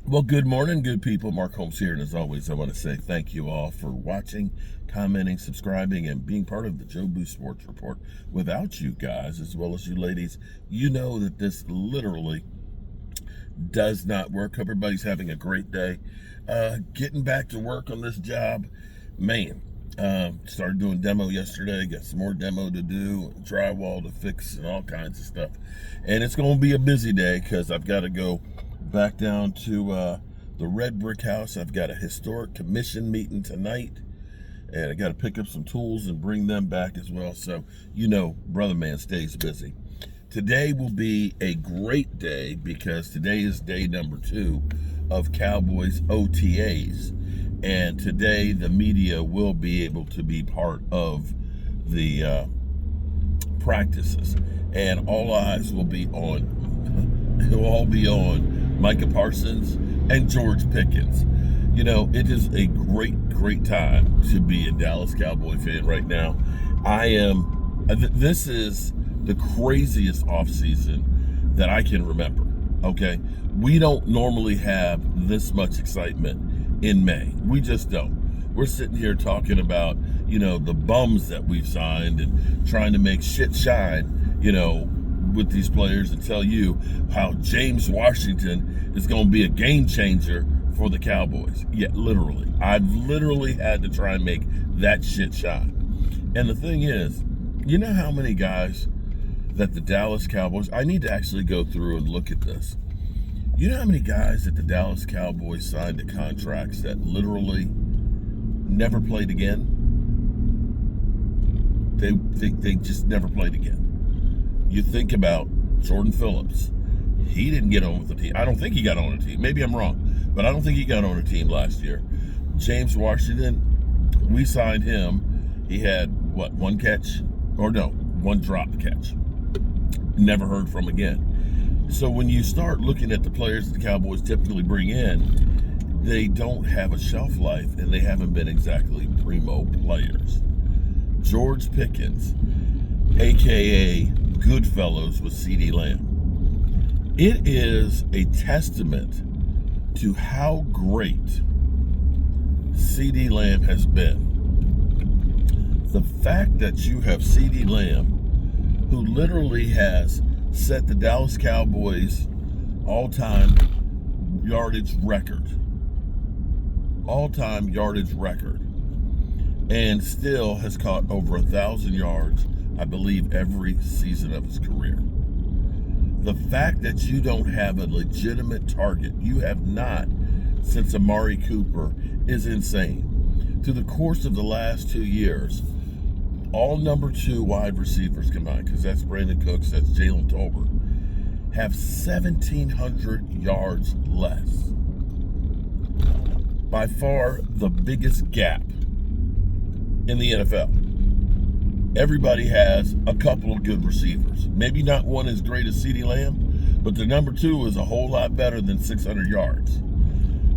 Well, good morning, good people. Mark Holmes here, and as always, I want to say thank you all for watching, commenting, subscribing, and being part of the Joe Boo Sports Report. Without you guys, as well as you ladies, you know that this literally does not work. Hope everybody's having a great day. Getting back to work on this job, man. Started doing demo yesterday. Got some more demo to do, drywall to fix, and all kinds of stuff. And it's going to be a busy day because I've got to go back down to the Red Brick House. I've got a historic commission meeting tonight, and I got to pick up some tools and bring them back as well. So, Brother Man stays busy. Today will be a great day because today is day number 2 of Cowboys OTAs. And today the media will be able to be part of the practices. And all eyes will be on, it will all be on Micah Parsons and George Pickens. It is a great time to be a Dallas Cowboy fan right now. This is the craziest offseason that I can remember, okay? We don't normally have this much excitement in May. We just don't. We're sitting here talking about, the bums that we've signed and trying to make shit shine, with these players, and tell you how James Washington is going to be a game changer for the Cowboys. Yeah, literally. I've literally had to try and make that shit shine. And the thing is, you know how many guys that the Dallas Cowboys, I need to actually go through and look at this. You know how many guys that the Dallas Cowboys signed to contracts that literally never played again? They just never played again. You think about Jordan Phillips. He didn't get on with the team. I don't think he got on a team. Maybe I'm wrong, but I don't think he got on a team last year. James Washington, we signed him. He had, one catch? Or no, one drop catch. Never heard from again. So when you start looking at the players that the Cowboys typically bring in, they don't have a shelf life, and they haven't been exactly primo players. George Pickens, a.k.a. Goodfellas with CeeDee Lamb. It is a testament to how great CeeDee Lamb has been. The fact that you have CeeDee Lamb, who literally has set the Dallas Cowboys all-time yardage record, and still has caught over 1,000 yards, I believe, every season of his career. The fact that you don't have a legitimate target, you have not since Amari Cooper, is insane. Through the course of the last 2 years, all number 2 wide receivers combined, because that's Brandon Cooks, that's Jalen Tolbert, have 1,700 yards less. By far the biggest gap in the NFL. Everybody has a couple of good receivers. Maybe not one as great as CeeDee Lamb, but the number 2 is a whole lot better than 600 yards.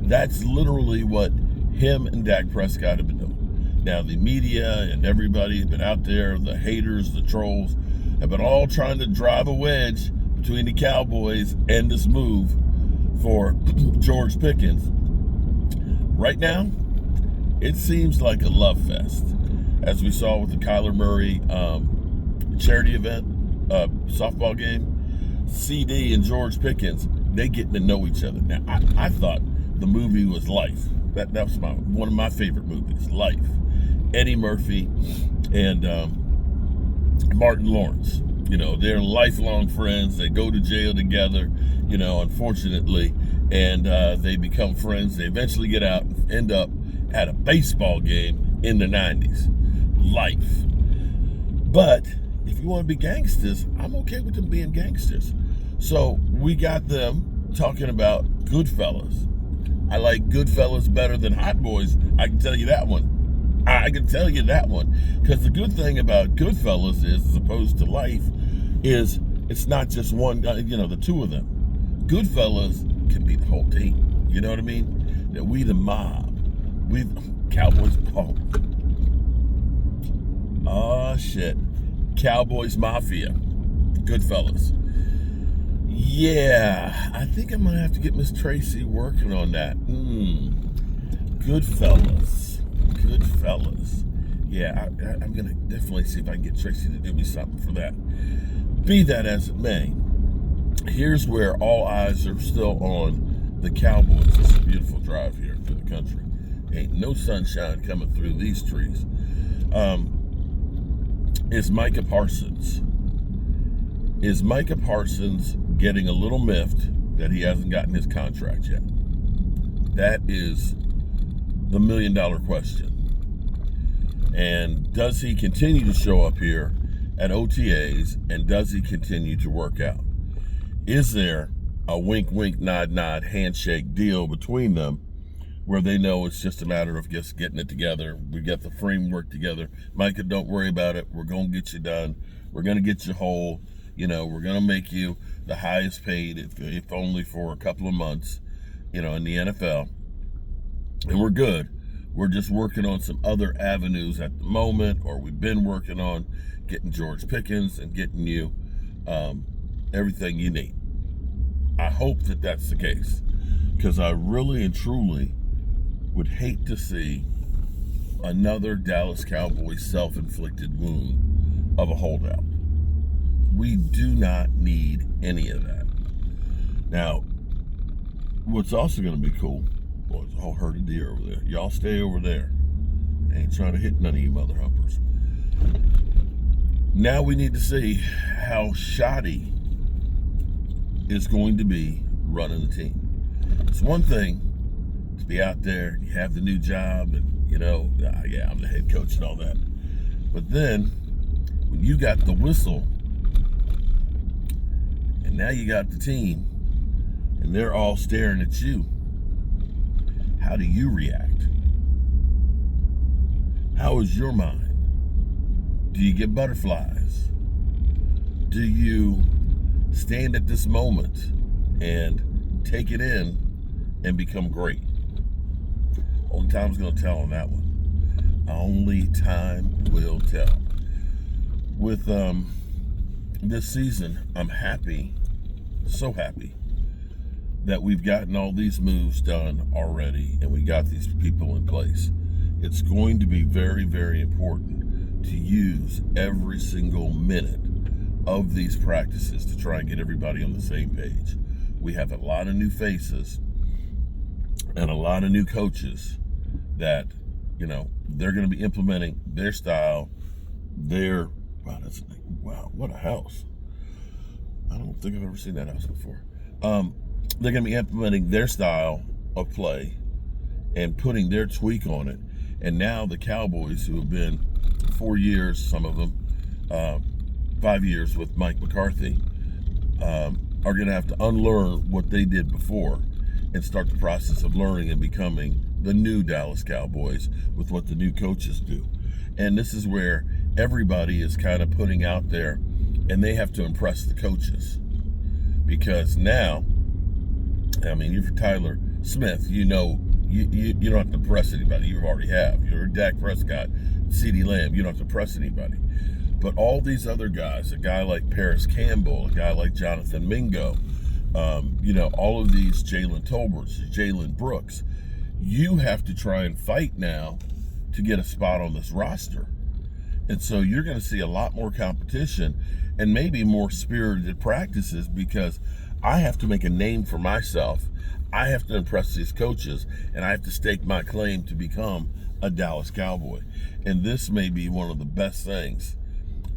That's literally what him and Dak Prescott have been doing. Now, the media and everybody have been out there, the haters, the trolls, have been all trying to drive a wedge between the Cowboys and this move for George Pickens. Right now, it seems like a love fest, as we saw with the Kyler Murray charity event, softball game. CD and George Pickens, they getting to know each other. Now, I thought the movie was Life. That was one of my favorite movies, Life. Eddie Murphy and Martin Lawrence. They're lifelong friends. They go to jail together, unfortunately, and they become friends. They eventually get out and end up at a baseball game in the 90s. Life. But if you want to be gangsters, I'm okay with them being gangsters. So we got them talking about Goodfellas. I like Goodfellas better than Hot Boys. I can tell you that one. Because the good thing about Goodfellas is, as opposed to Life, is it's not just one, the 2 of them. Goodfellas can be the whole team. You know what I mean? That we the mob. We Cowboys. Oh shit. Cowboys Mafia. Goodfellas. Yeah. Yeah, I think I'm going to have to get Miss Tracy working on that. Good fellas. Good fellas. Yeah, I'm going to definitely see if I can get Tracy to do me something for that. Be that as it may, here's where all eyes are still on the Cowboys. It's a beautiful drive here through the country. Ain't no sunshine coming through these trees. Is Micah Parsons. Is Micah Parsons getting a little miffed that he hasn't gotten his contract yet? That is the $1 million question. And does he continue to show up here at OTAs, and does he continue to work out? Is there a wink, wink, nod, nod handshake deal between them where they know it's just a matter of just getting it together? We got the framework together. Micah, don't worry about it. We're going to get you done. We're going to get you whole. We're going to make you the highest paid, if only for a couple of months, in the NFL. And we're good. We're just working on some other avenues at the moment, or we've been working on getting George Pickens and getting you everything you need. I hope that that's the case, because I really and truly would hate to see another Dallas Cowboys self-inflicted wound of a holdout. We do not need any of that. Now, what's also going to be cool, boy, there's a whole herd of deer over there. Y'all stay over there. I ain't trying to hit none of you mother humpers. Now we need to see how shoddy is going to be running the team. It's one thing to be out there, you have the new job, and yeah, I'm the head coach and all that. But then when you got the whistle, and now you got the team, and they're all staring at you, how do you react? How is your mind? Do you get butterflies? Do you stand at this moment and take it in and become great? Only time's going to tell on that one. Only time will tell. With this season, I'm happy, so happy, that we've gotten all these moves done already and we got these people in place. It's going to be very, very important to use every single minute of these practices to try and get everybody on the same page. We have a lot of new faces and a lot of new coaches that, they're going to be implementing their style, wow, what a house. I don't think I've ever seen that house before. They're going to be implementing their style of play and putting their tweak on it. And now the Cowboys, who have been 4 years, some of them, 5 years with Mike McCarthy, are going to have to unlearn what they did before and start the process of learning and becoming the new Dallas Cowboys with what the new coaches do. And this is where everybody is kind of putting out there, and they have to impress the coaches. Because now, you're Tyler Smith, you don't have to impress anybody. You already have. You're Dak Prescott, CeeDee Lamb. You don't have to impress anybody. But all these other guys, a guy like Paris Campbell, a guy like Jonathan Mingo, all of these Jalen Tolberts, Jalen Brooks, you have to try and fight now to get a spot on this roster. And so you're going to see a lot more competition and maybe more spirited practices, because I have to make a name for myself. I have to impress these coaches, and I have to stake my claim to become a Dallas Cowboy. And this may be one of the best things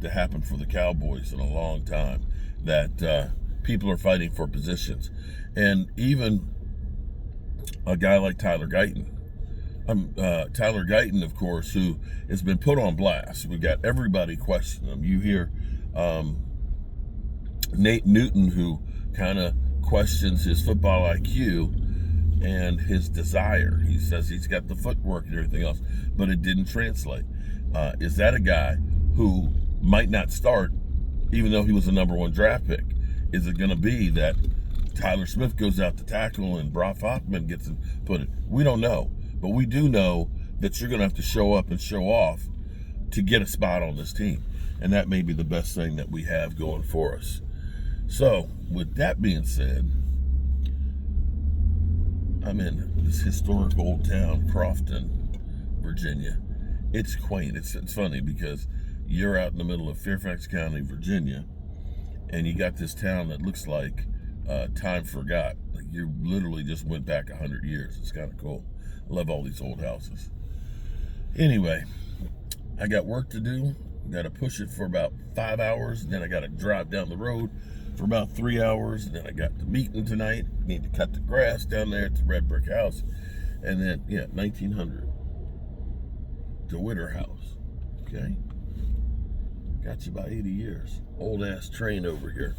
to happen for the Cowboys in a long time, that people are fighting for positions. And even a guy like Tyler Guyton, of course, who has been put on blast. We got everybody questioning him. You hear Nate Newton, who kind of questions his football IQ and his desire. He says he's got the footwork and everything else, but it didn't translate. Is that a guy who might not start, even though he was a number 1 draft pick? Is it going to be that Tyler Smith goes out to tackle and Brock Hoffman gets him put it? We don't know. But we do know that you're going to have to show up and show off to get a spot on this team. And that may be the best thing that we have going for us. So, with that being said, I'm in this historic old town, Crofton, Virginia. It's quaint. It's funny because you're out in the middle of Fairfax County, Virginia, and you got this town that looks like time forgot. Like you literally just went back 100 years. It's kind of cool. I love all these old houses. Anyway, I got work to do. Got to push it for about 5 hours, and then I got to drive down the road for about 3 hours, and then I got the meeting tonight. Need to cut the grass down there at the red brick house, and then 1900, the Witter House. Okay, got you about 80 years. Old ass train over here.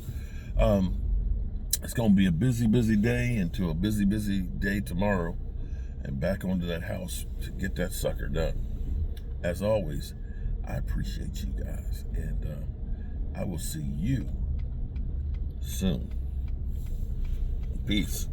It's gonna be a busy day into a busy day tomorrow, and back onto that house to get that sucker done. As always, I appreciate you guys, and I will see you soon. Peace.